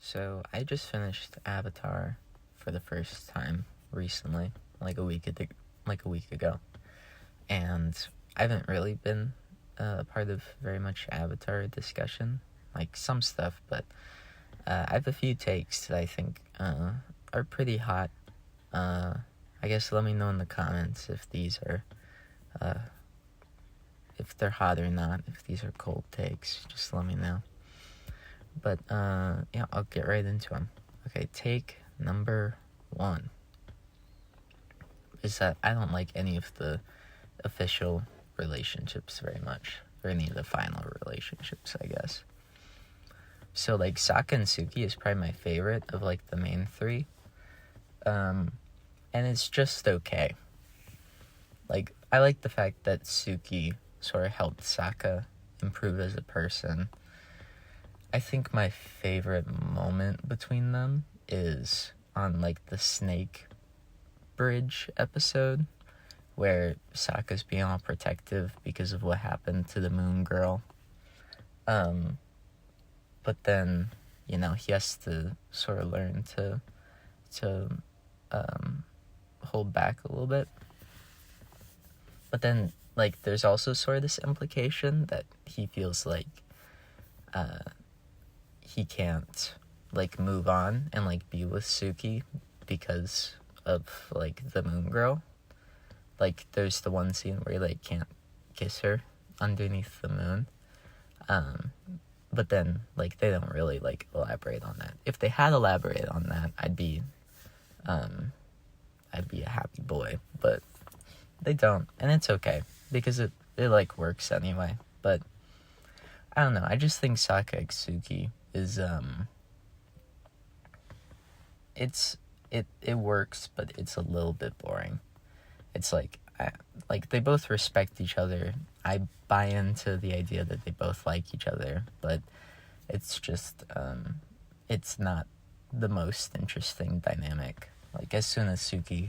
So I just finished Avatar for the first time recently, like a week ago, and I haven't really been a part of very much Avatar discussion, like some stuff, but I have a few takes that I think are pretty hot. I guess let me know in the comments if these are if they're hot or not. If these are cold takes, just let me know. But yeah, I'll get right into them. Okay, take number 1 is that I don't like any of the official relationships very much, or any of the final relationships, I guess. So like Sokka and Suki is probably my favorite of like the main 3, and it's just okay. Like I like the fact that Suki sort of helped Sokka improve as a person. I think my favorite moment between them is on like the snake bridge episode where Sokka's being all protective because of what happened to the moon girl. But then, he has to sort of learn to hold back a little bit. But then, like, there's also sort of this implication that he feels like he can't, like, move on and, like, be with Suki because of, like, the moon girl. Like, there's the one scene where he, like, can't kiss her underneath the moon. But then, like, they don't really, like, elaborate on that. If they had elaborated on that, I'd be a happy boy. But they don't, and it's okay, because it like, works anyway. But, I don't know, I just think Sokka and Suki is, it works, but it's a little bit boring. It's like they both respect each other. I buy into the idea that they both like each other, but it's just it's not the most interesting dynamic. Like, as soon as Suki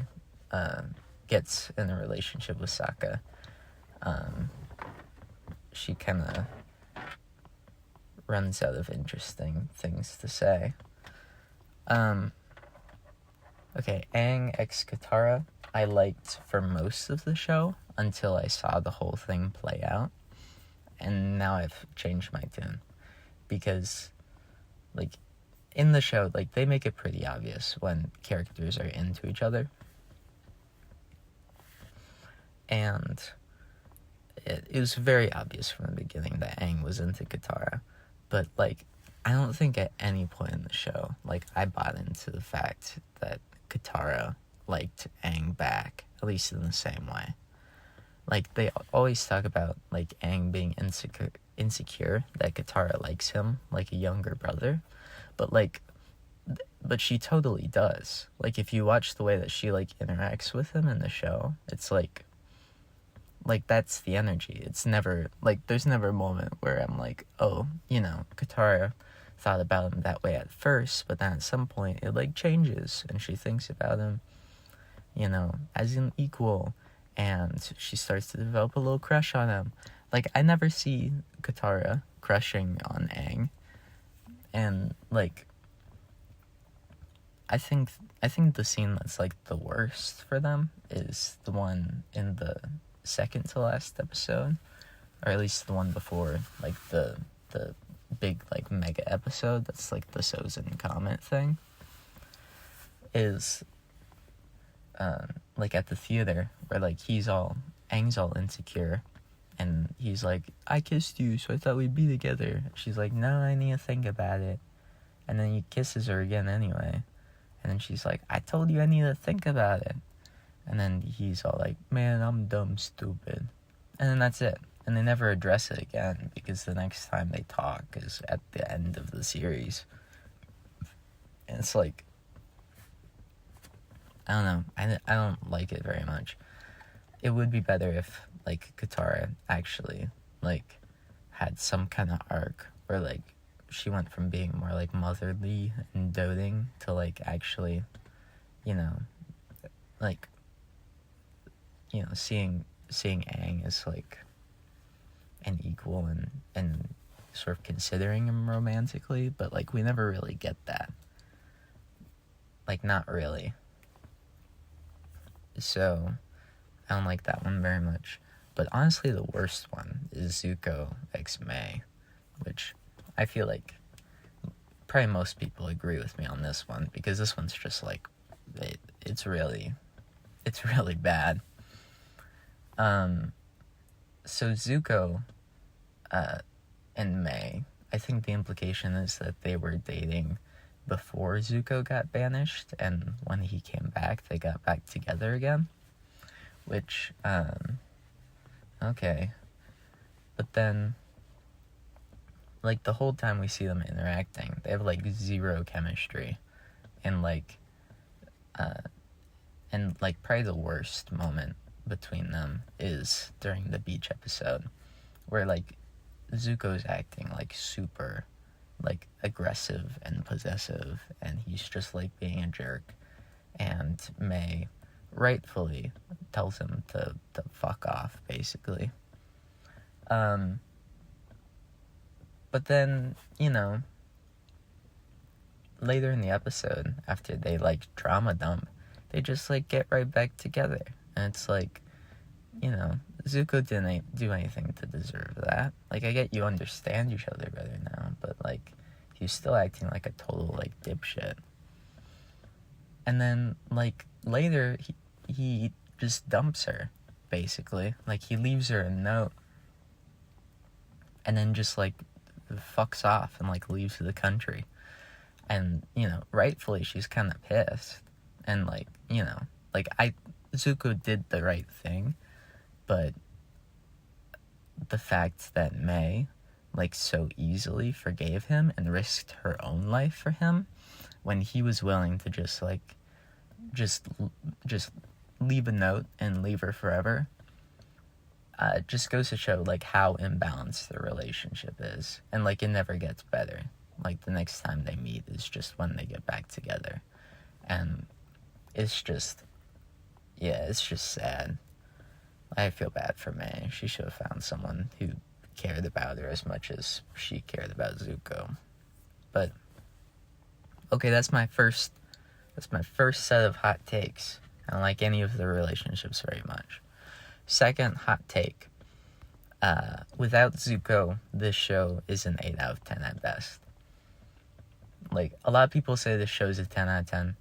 gets in a relationship with Sokka, she kind of runs out of interesting things to say. Okay, Aang x Katara I liked for most of the show until I saw the whole thing play out, and now I've changed my tune, because, like, in the show, like, they make it pretty obvious when characters are into each other, and it was very obvious from the beginning that Aang was into Katara, but, like, I don't think at any point in the show, like, I bought into the fact that Katara liked Aang back, at least in the same way. Like, they always talk about, like, Aang being insecure that Katara likes him like a younger brother, but, like, but she totally does. Like, if you watch the way that she, like, interacts with him in the show, it's like, that's the energy. It's never, like, there's never a moment where I'm like, oh, Katara thought about him that way at first, but then at some point it, like, changes, and she thinks about him, as an equal, and she starts to develop a little crush on him. Like, I never see Katara crushing on Aang, and, like, I think the scene that's, like, the worst for them is the one in the second to last episode, or at least the one before, like, the big, like, mega episode that's, like, the Sozin Comet thing, is like, at the theater, where, like, Aang's all insecure, and he's like, I kissed you, so I thought we'd be together. She's like, no, I need to think about it. And then he kisses her again anyway, and then she's like, I told you I need to think about it. And then he's all like, man, I'm dumb stupid. And then that's it. And they never address it again, because the next time they talk is at the end of the series. And it's like, I don't know, I don't like it very much. It would be better if, like, Katara actually, like, had some kind of arc where, like, she went from being more, like, motherly and doting to, like, actually, like, seeing Aang as, like, an equal and sort of considering him romantically, but, like, we never really get that. Like, not really. So, I don't like that one very much. But honestly, the worst one is Zuko x Mei, which I feel like probably most people agree with me on this one, because this one's just like, it's really bad. So Zuko and Mei, I think the implication is that they were dating before Zuko got banished, and when he came back, they got back together again. Which, okay. But then, like, the whole time we see them interacting, they have, like, zero chemistry. And, like, probably the worst moment between them is during the beach episode, where, like, Zuko's acting, like, super, like, aggressive and possessive, and he's just, like, being a jerk. And Mei rightfully tells him to fuck off, basically. But then, you know, later in the episode, after they, like, drama dump, they just, like, get right back together. And it's like, you know, Zuko didn't do anything to deserve that. Like, I get you understand each other better now, but, like, he's still acting like a total, like, dipshit. And then, like, later, he just dumps her, basically. Like, he leaves her a note, and then just, like, fucks off and, like, leaves the country. And, you know, rightfully, she's kind of pissed. And, like, you know, like, Zuko did the right thing, but the fact that Mei, like, so easily forgave him and risked her own life for him, when he was willing to just, like, just leave a note and leave her forever, just goes to show, like, how imbalanced the relationship is. And, like, it never gets better. Like, the next time they meet is just when they get back together. And it's just, yeah, it's just sad. I feel bad for Mei. She should have found someone who cared about her as much as she cared about Zuko. But, okay, that's my first set of hot takes. I don't like any of the relationships very much. Second hot take. Without Zuko, this show is an 8 out of 10 at best. Like, a lot of people say this show is a 10 out of 10.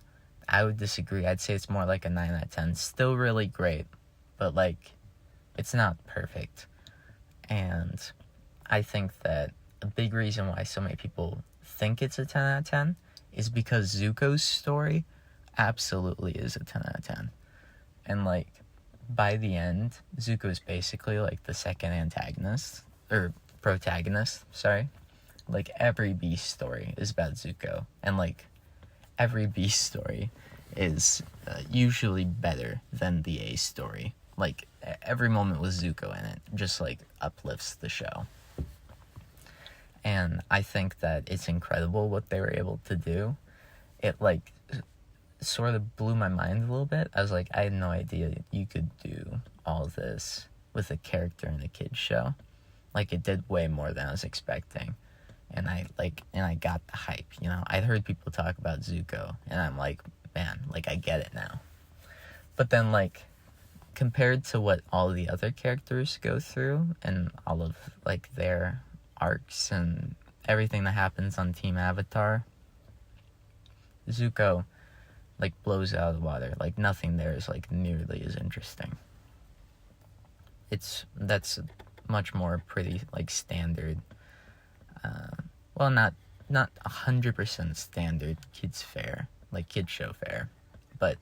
I would disagree. I'd say it's more like a 9 out of 10. Still really great, but, like, it's not perfect. And I think that a big reason why so many people think it's a 10 out of 10 is because Zuko's story absolutely is a 10 out of 10. And, like, by the end, Zuko's basically, like, the second antagonist, or protagonist, sorry. Like, every Beast story is about Zuko, and, like, every Beast story is usually better than the A story. Like, every moment with Zuko in it just, like, uplifts the show. And I think that it's incredible what they were able to do. It, like, sort of blew my mind a little bit. I was like, I had no idea you could do all this with a character in a kid's show. Like, it did way more than I was expecting. And I got the hype, you know. I'd heard people talk about Zuko, and I'm like, man, like, I get it now. But then, like, compared to what all the other characters go through, and all of, like, their arcs and everything that happens on Team Avatar, Zuko, like, blows out of the water. Like, nothing there is, like, nearly as interesting. That's much more pretty, like, standard, well, not 100% standard kids fare, like kid show fare, but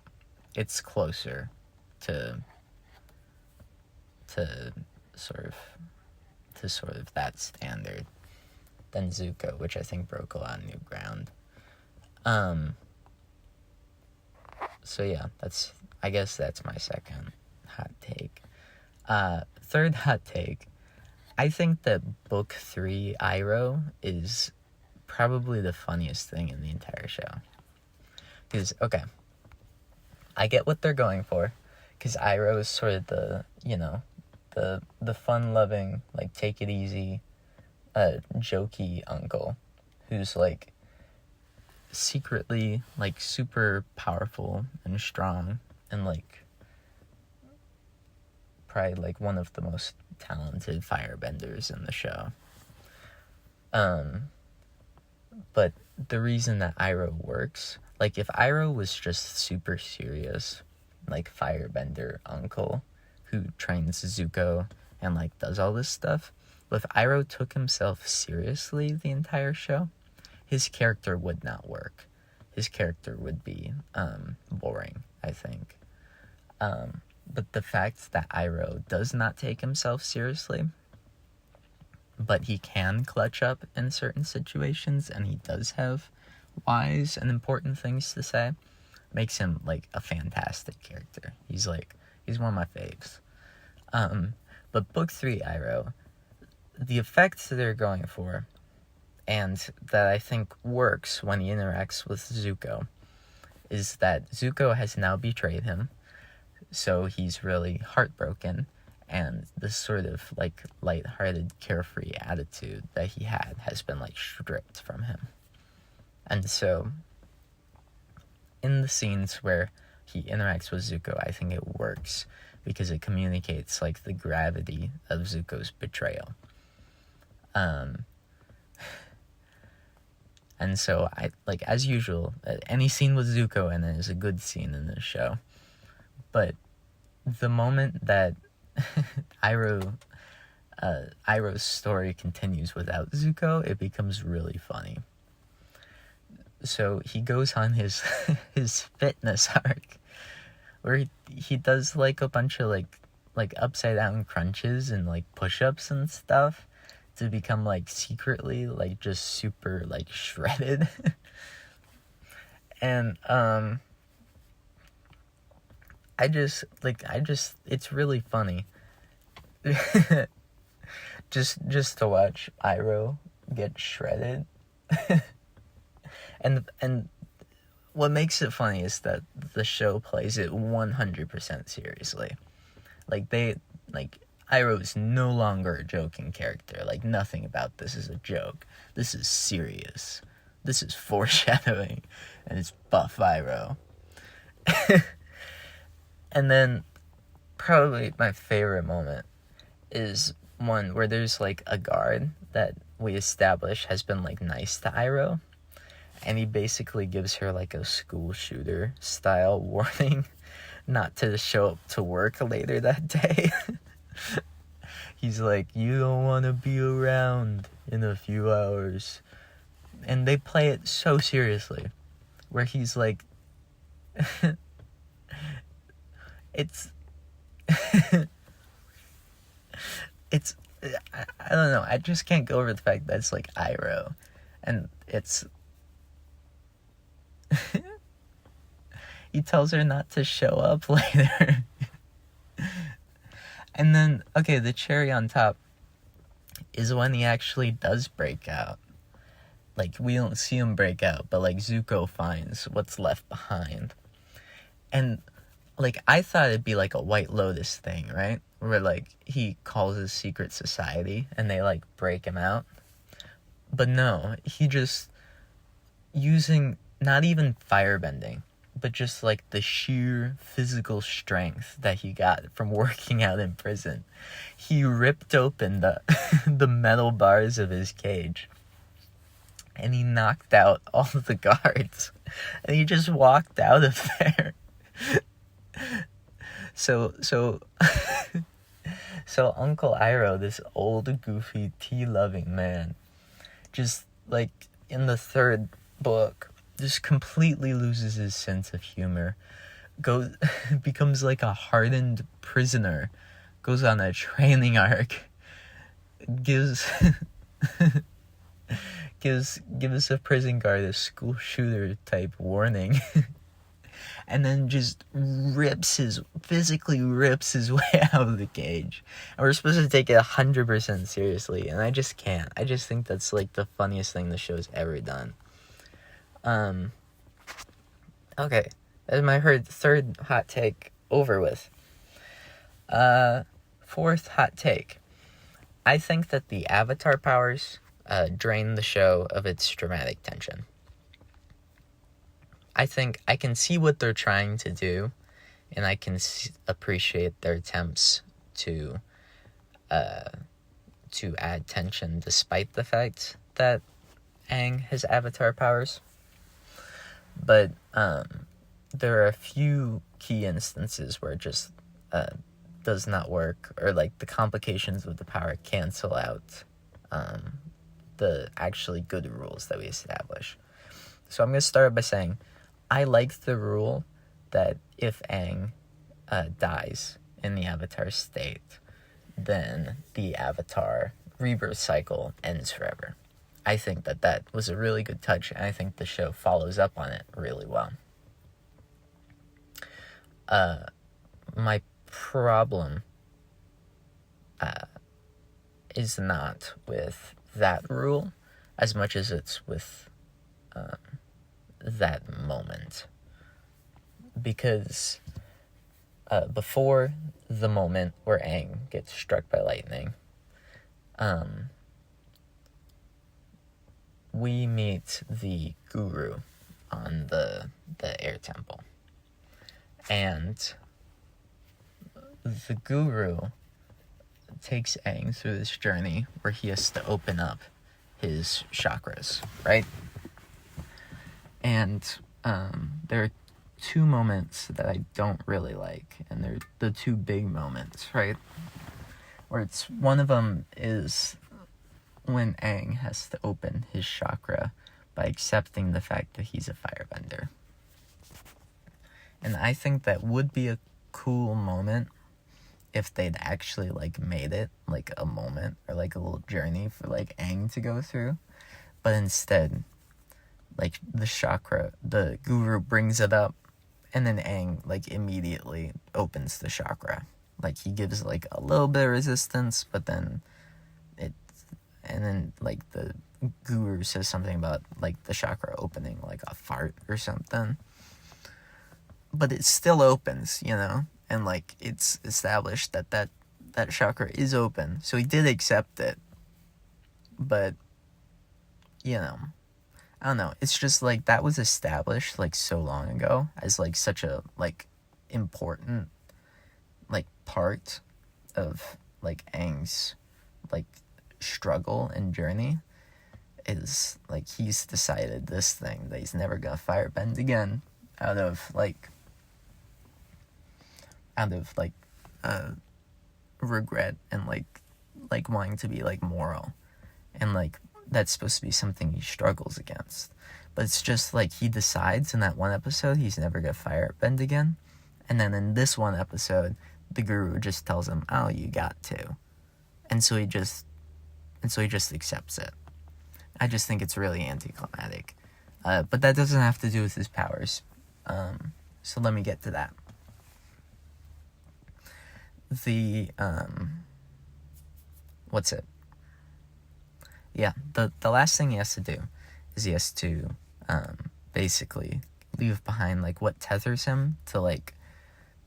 it's closer to sort of that standard than Zuko, which I think broke a lot of new ground. So yeah, I guess that's my second hot take. Third hot take. I think that Book 3 Iroh is probably the funniest thing in the entire show. Because, okay, I get what they're going for. Because Iroh is sort of the, you know, the fun-loving, like, take it easy, a jokey uncle who's like secretly like super powerful and strong and like probably like one of the most talented firebenders in the show. But the reason that Iroh works, like if Iroh was just super serious, like firebender uncle who trains Zuko and like does all this stuff, but if Iroh took himself seriously the entire show, his character would not work. His character would be boring, I think. But the fact that Iroh does not take himself seriously, but he can clutch up in certain situations, and he does have wise and important things to say, makes him like a fantastic character. He's one of my faves. But Book 3 Iroh, the effects that they're going for, and that I think works when he interacts with Zuko, is that Zuko has now betrayed him, so he's really heartbroken, and this sort of like lighthearted, carefree attitude that he had has been like stripped from him. And so in the scenes where he interacts with Zuko, I think it works because it communicates like the gravity of Zuko's betrayal. And so I like, as usual, any scene with Zuko in it is a good scene in this show. But the moment that Iroh's story continues without Zuko, it becomes really funny. So he goes on his his fitness arc, where he does like a bunch of like upside down crunches and like push-ups and stuff to become like secretly like just super like shredded. And I just it's really funny just to watch Iroh get shredded. and what makes it funny is that the show plays it 100% seriously. Like Iroh is no longer a joking character. Like, nothing about this is a joke. This is serious. This is foreshadowing, and it's buff Iroh. And then probably my favorite moment is one where there's like a guard that we establish has been like nice to Iroh, and he basically gives her like a school shooter style warning not to show up to work later that day. He's like, you don't want to be around in a few hours. And they play it so seriously, where he's like, it's I don't know, I just can't go over the fact that it's like Iroh, and it's he tells her not to show up later. And then, okay, the cherry on top is when he actually does break out. Like, we don't see him break out, but like Zuko finds what's left behind. And like, I thought it'd be like a White Lotus thing, right? Where like he calls his secret society and they like break him out. But no, he just, using not even firebending, but just like the sheer physical strength that he got from working out in prison, he ripped open the the metal bars of his cage and he knocked out all of the guards, and he just walked out of there. So Uncle Iroh, this old goofy tea-loving man, just like in the third book, just completely loses his sense of humor, becomes like a hardened prisoner, goes on a training arc, gives a prison guard a school shooter type warning, and then just physically rips his way out of the cage. And we're supposed to take it 100% seriously, and I just can't. I just think that's like the funniest thing the show's ever done. Okay, that's my third hot take over with. Fourth hot take. I think that the Avatar powers drain the show of its dramatic tension. I think I can see what they're trying to do, and I can appreciate their attempts to add tension despite the fact that Aang has Avatar powers. But there are a few key instances where it just does not work, or like the complications of the power cancel out the actually good rules that we establish. So I'm going to start by saying I like the rule that if Aang dies in the Avatar state, then the Avatar rebirth cycle ends forever. I think that was a really good touch, and I think the show follows up on it really well. My problem is not with that rule as much as it's with that moment. Because before the moment where Aang gets struck by lightning, we meet the guru on the air temple. And the guru takes Aang through this journey where he has to open up his chakras, right? And there are two moments that I don't really like, and they're the two big moments, right? Where one of them is when Aang has to open his chakra by accepting the fact that he's a firebender. And I think that would be a cool moment if they'd actually like made it like a moment or like a little journey for like Aang to go through. But instead, like the guru brings it up, and then Aang like immediately opens the chakra. Like he gives like a little bit of resistance, but then like the guru says something about like the chakra opening like a fart or something. But it still opens, and like it's established that chakra is open. So he did accept it. But I don't know. It's just like that was established like so long ago as like such a like important like part of like Aang's like struggle and journey, is like he's decided this thing that he's never gonna firebend again out of regret and like wanting to be like moral, and like that's supposed to be something he struggles against. But it's just like he decides in that one episode he's never gonna firebend again, and then in this one episode the guru just tells him, oh, you got to, and so he just accepts it. I just think it's really anticlimactic, but that doesn't have to do with his powers. So let me get to that. The last thing he has to do is he has to basically leave behind like what tethers him to like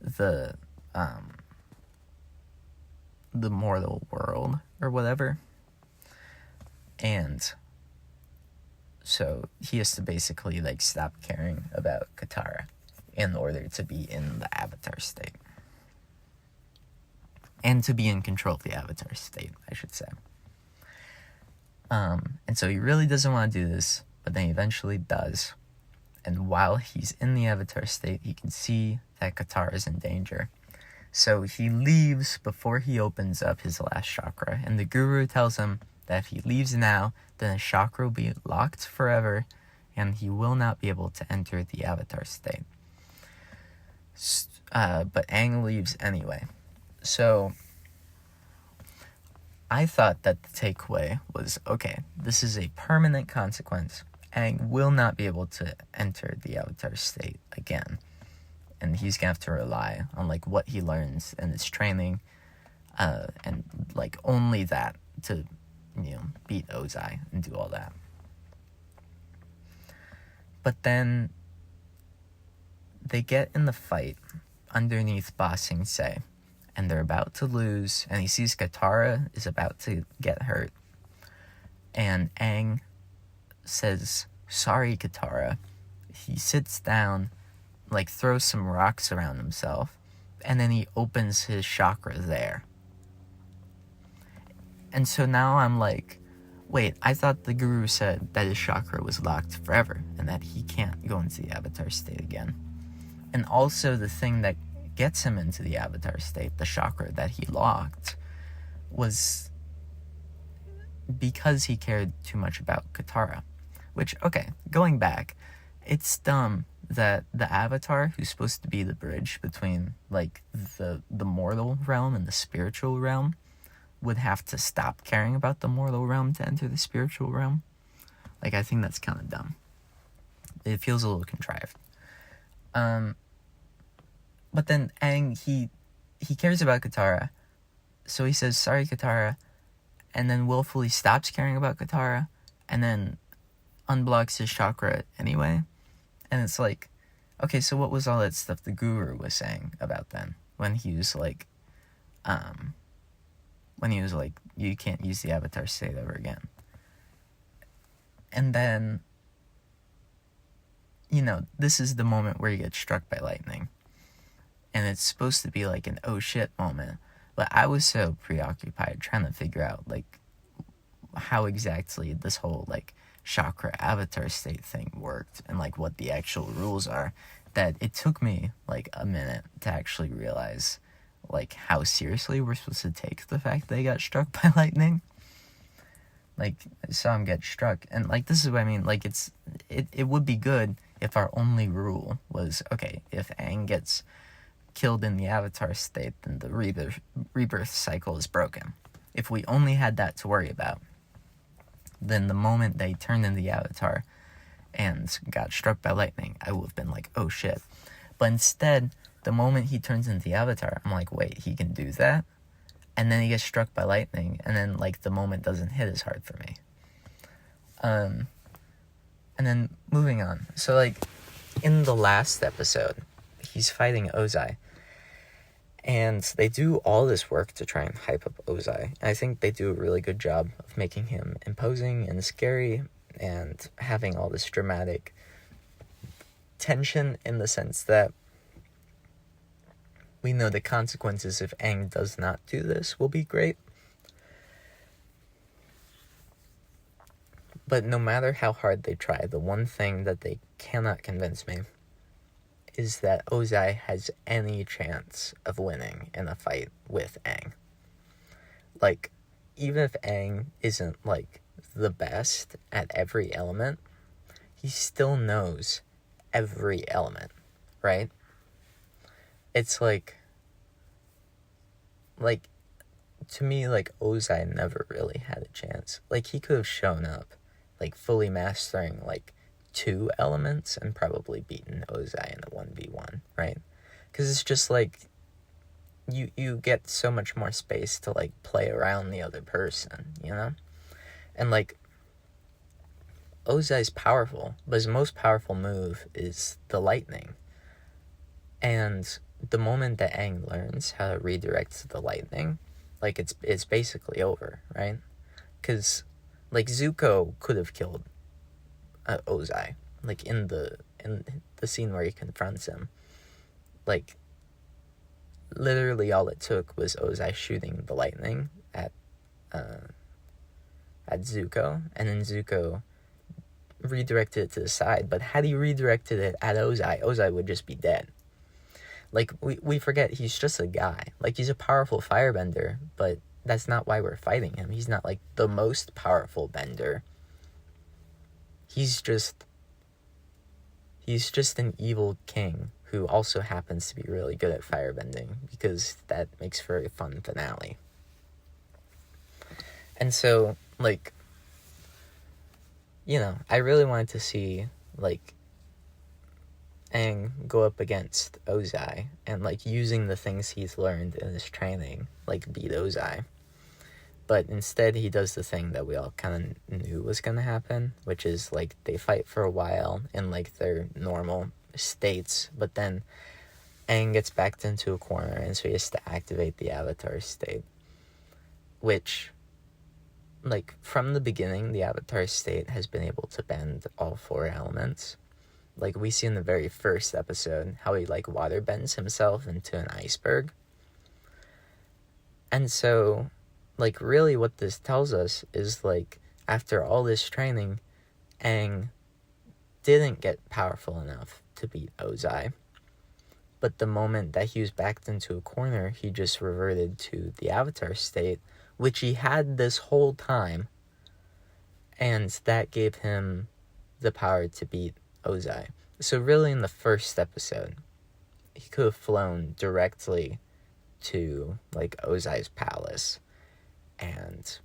the mortal world or whatever. And so he has to basically like stop caring about Katara in order to be in the Avatar state. And to be in control of the Avatar state, I should say. And so he really doesn't want to do this, but then he eventually does. And while he's in the Avatar state, he can see that Katara is in danger. So he leaves before he opens up his last chakra. And the guru tells him that if he leaves now, then his chakra will be locked forever, and he will not be able to enter the Avatar state. But Aang leaves anyway. So I thought that the takeaway was, okay, this is a permanent consequence. Aang will not be able to enter the Avatar state again. And he's going to have to rely on, like, what he learns in his training, and, like, only that to, beat Ozai and do all that. But then they get in the fight underneath Ba Sing Se, and they're about to lose, and he sees Katara is about to get hurt. And Aang says, "Sorry, Katara." He sits down, like throws some rocks around himself, and then he opens his chakra there. And so now I'm like, wait, I thought the guru said that his chakra was locked forever and that he can't go into the avatar state again. And also the thing that gets him into the avatar state, the chakra that he locked, was because he cared too much about Katara. Which, okay, going back, it's dumb that the avatar, who's supposed to be the bridge between, like, the mortal realm and the spiritual realm, would have to stop caring about the mortal realm to enter the spiritual realm. Like, I think that's kind of dumb. It feels a little contrived. But then Aang, he cares about Katara, so he says, "Sorry, Katara," and then willfully stops caring about Katara, and then unblocks his chakra anyway. And it's like, okay, so what was all that stuff the guru was saying about them when he was like, you can't use the avatar state ever again. And then, this is the moment where you get struck by lightning. And it's supposed to be like an oh shit moment. But I was so preoccupied trying to figure out, like, how exactly this whole, like, chakra avatar state thing worked and, like, what the actual rules are, that it took me, like, a minute to actually realize, like, how seriously we're supposed to take the fact they got struck by lightning. Like, I saw him get struck, and, like, this is what I mean, like, it would be good if our only rule was, okay, if Aang gets killed in the avatar state, then the rebirth cycle is broken. If we only had that to worry about, then the moment they turned into the avatar and got struck by lightning, I would have been like, oh shit. But instead, the moment he turns into the avatar, I'm like, wait, he can do that? And then he gets struck by lightning, and then, like, the moment doesn't hit as hard for me. And then moving on. So, like, in the last episode, he's fighting Ozai. And they do all this work to try and hype up Ozai. I think they do a really good job of making him imposing and scary and having all this dramatic tension in the sense that we know the consequences if Aang does not do this will be great. But no matter how hard they try, the one thing that they cannot convince me is that Ozai has any chance of winning in a fight with Aang. Like, even if Aang isn't, like, the best at every element, he still knows every element, right? It's like, to me, like, Ozai never really had a chance. Like, he could have shown up, like, fully mastering, like, 2 elements and probably beaten Ozai in a 1v1, right? Because it's just, like, you get so much more space to, like, play around the other person, And, like, Ozai's powerful, but his most powerful move is the lightning. And the moment that Aang learns how to redirect the lightning, like, it's basically over, right? Because, like, Zuko could have killed Ozai, like, in the scene where he confronts him. Like, literally all it took was Ozai shooting the lightning at Zuko, and then Zuko redirected it to the side. But had he redirected it at Ozai would just be dead. Like, we forget he's just a guy. Like, he's a powerful firebender, but that's not why we're fighting him. He's not, like, the most powerful bender. He's just an evil king who also happens to be really good at firebending, because that makes for a fun finale. And so, like, I really wanted to see, like, Aang go up against Ozai and, like, using the things he's learned in his training, like, beat Ozai. But instead he does the thing that we all kind of knew was going to happen, which is, like, they fight for a while in, like, their normal states, but then Aang gets backed into a corner, and so he has to activate the Avatar state. Which, like, from the beginning, the Avatar state has been able to bend all 4 elements. Like, we see in the very first episode how he, like, water bends himself into an iceberg. And so, like, really what this tells us is, like, after all this training, Aang didn't get powerful enough to beat Ozai. But the moment that he was backed into a corner, he just reverted to the Avatar state, which he had this whole time, and that gave him the power to beat Ozai. So really in the first episode, he could have flown directly to, like, Ozai's palace and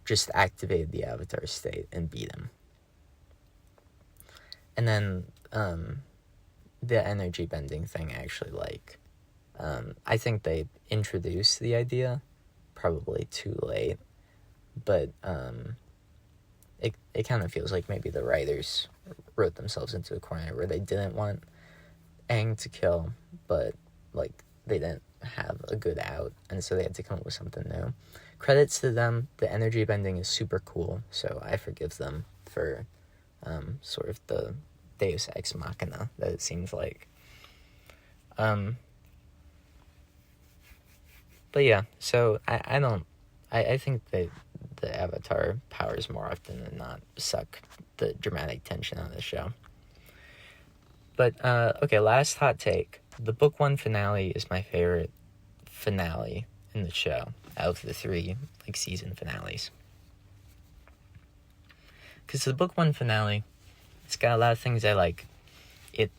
just activated the Avatar state and beat him. And then the energy bending thing, actually, like, I think they introduced the idea probably too late, but it kind of feels like maybe the writers wrote themselves into a corner where they didn't want Aang to kill, but, like, they didn't have a good out, and so they had to come up with something new. Credits to them. The energy bending is super cool, so I forgive them for sort of the Deus Ex Machina that it seems like. But yeah, so I think that the Avatar powers more often than not suck the dramatic tension out of the show. But, okay, last hot take. The book 1 finale is my favorite finale in the show out of the 3, like, season finales. Because the book 1 finale, it's got a lot of things I like. It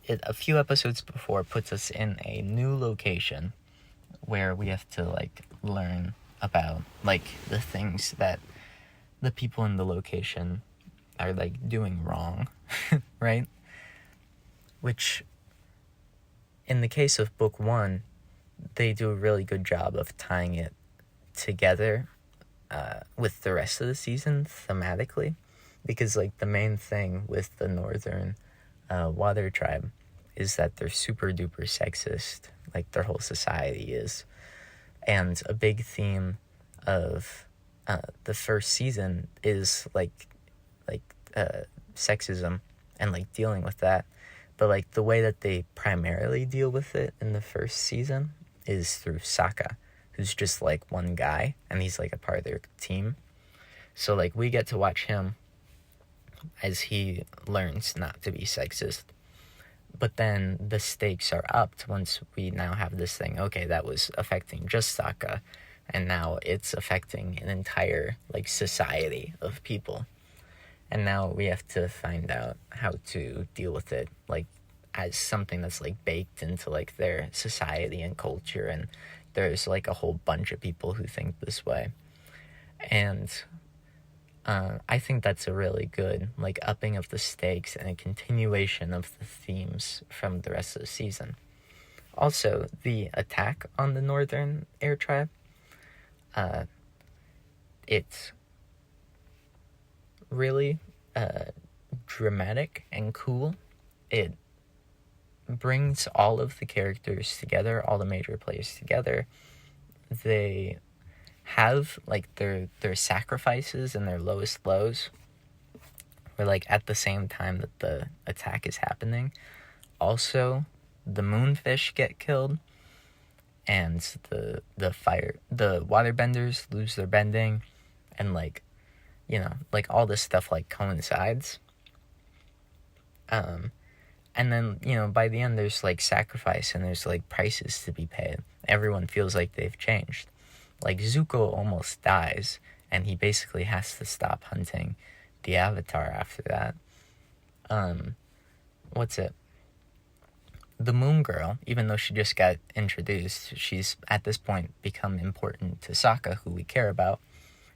a few episodes before puts us in a new location where we have to, like, learn about, like, the things that the people in the location are, like, doing wrong, right? Which, in the case of book 1, they do a really good job of tying it together with the rest of the season thematically, because, like, the main thing with the Northern Water Tribe is that they're super duper sexist, like their whole society is, and a big theme of the first season is like sexism and, like, dealing with that. But, like, the way that they primarily deal with it in the first season is through Sokka, who's just, like, one guy, and he's, like, a part of their team. So, like, we get to watch him as he learns not to be sexist. But then the stakes are upped once we now have this thing, okay, that was affecting just Sokka, and now it's affecting an entire, like, society of people. And now we have to find out how to deal with it, like, as something that's, like, baked into, like, their society and culture, and there's, like, a whole bunch of people who think this way. And I think that's a really good, like, upping of the stakes and a continuation of the themes from the rest of the season. Also, the attack on the Northern Air Tribe, it's really dramatic and cool. It brings all of the characters together, all the major players together. They have, like, their sacrifices and their lowest lows, where, like, at the same time that the attack is happening, also the moonfish get killed, and the waterbenders lose their bending, and, like, you know, like, all this stuff, like, coincides. And then, you know, by the end, there's, like, sacrifice, and there's, like, prices to be paid. Everyone feels like they've changed. Like, Zuko almost dies, and he basically has to stop hunting the Avatar after that. What's it? The Moon Girl, even though she just got introduced, she's, at this point, become important to Sokka, who we care about,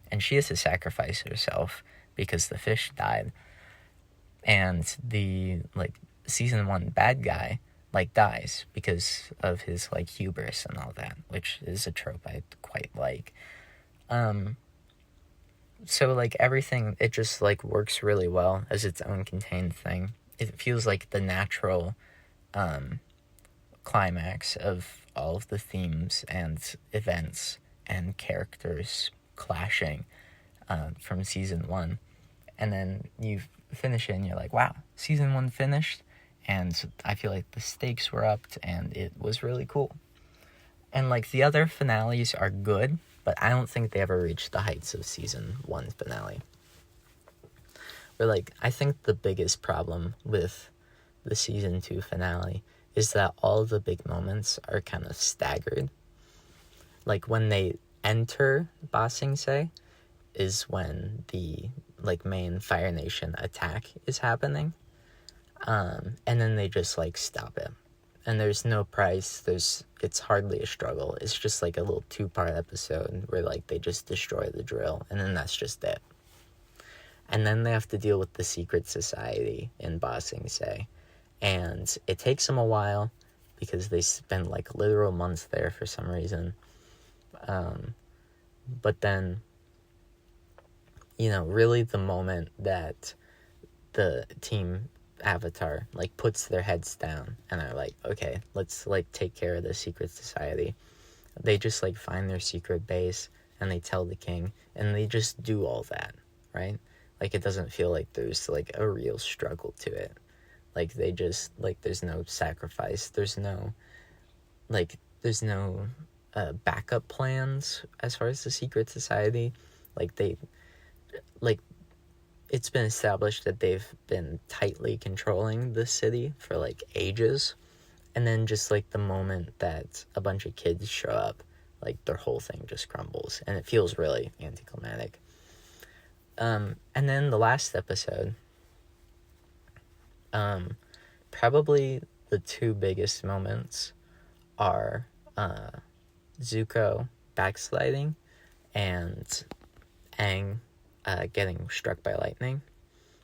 and she has to sacrifice herself because the fish died. And the, like, season 1 bad guy, like, dies because of his, like, hubris and all that, which is a trope I quite like. So, like, everything, it just, like, works really well as its own contained thing. It feels like the natural climax of all of the themes and events and characters clashing from season 1. And then you finish it and you're like, wow, season 1 finished, and I feel like the stakes were upped and it was really cool. And like the other finales are good, but I don't think they ever reached the heights of season 1 finale. But like, I think the biggest problem with the season 2 finale is that all the big moments are kind of staggered. Like when they enter Ba Sing Se is when the like main Fire Nation attack is happening, and then they just like stop it, and there's no price, it's hardly a struggle, it's just like a little 2-part episode where like they just destroy the drill, and then that's just it. And then they have to deal with the secret society in Ba Sing Se, and it takes them a while because they spend like literal months there for some reason, but then, you know, really the moment that the team Avatar like puts their heads down and are like, okay, let's like take care of the secret society, they just like find their secret base and they tell the king, and they just do all that, right? Like, it doesn't feel like there's like a real struggle to it. Like, they just like, there's no sacrifice, there's no backup plans as far as the secret society. Like, it's been established that they've been tightly controlling the city for like ages, and then just like the moment that a bunch of kids show up, like their whole thing just crumbles, and it feels really anticlimactic. And then the last episode, probably the 2 biggest moments are Zuko backsliding and Aang getting struck by lightning,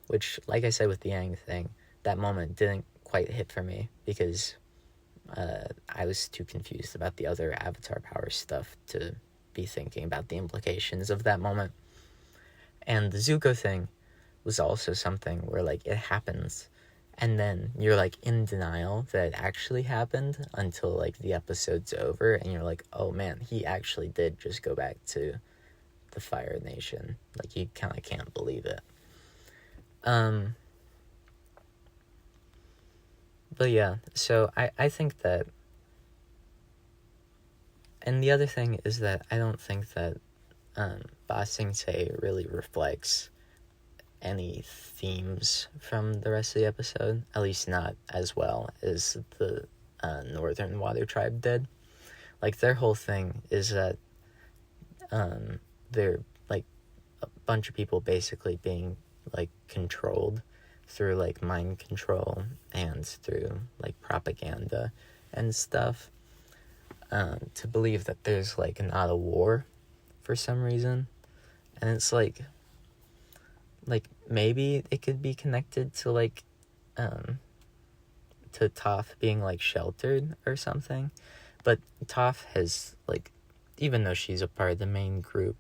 which, like I said with the Aang thing, that moment didn't quite hit for me because I was too confused about the other Avatar power stuff to be thinking about the implications of that moment. And the Zuko thing was also something where like it happens, and then you're like in denial that it actually happened until like the episode's over, and you're like, oh man, he actually did just go back to the Fire Nation. Like, you kind of can't believe it. But yeah, so I think that, and the other thing is that I don't think that Ba Sing Se really reflects any themes from the rest of the episode, at least not as well as the Northern Water Tribe did. Like, their whole thing is that they're like a bunch of people basically being like controlled through like mind control and through like propaganda and stuff, to believe that there's like not a war for some reason. And it's like maybe it could be connected to like to Toph being like sheltered or something, but Toph has like, even though she's a part of the main group,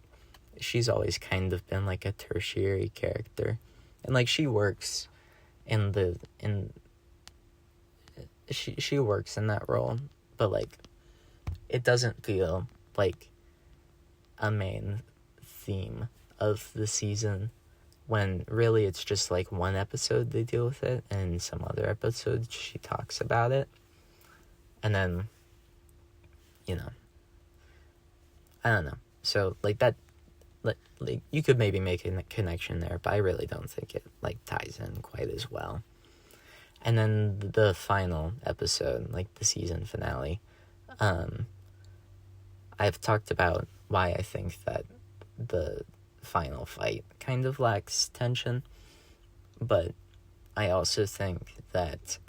she's always kind of been like a tertiary character, and like she works she works in that role, but like it doesn't feel like a main theme of the season, when really it's just like one episode they deal with it, and some other episodes she talks about it, and then, you know, I don't know. So like that, like you could maybe make a connection there, but I really don't think it like ties in quite as well. And then the final episode, like the season finale, I've talked about why I think that the final fight kind of lacks tension, but I also think that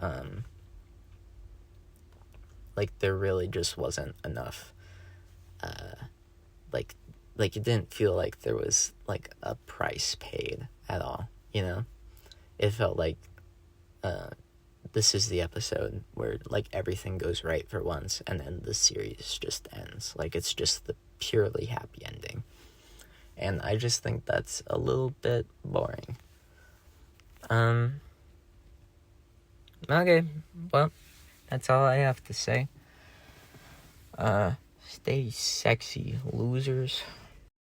like there really just wasn't enough like it didn't feel like there was like a price paid at all, you know? It felt like this is the episode where like everything goes right for once, and then the series just ends. Like, it's just the purely happy ending. And I just think that's a little bit boring. Okay, well, That's all I have to say. Stay sexy, losers.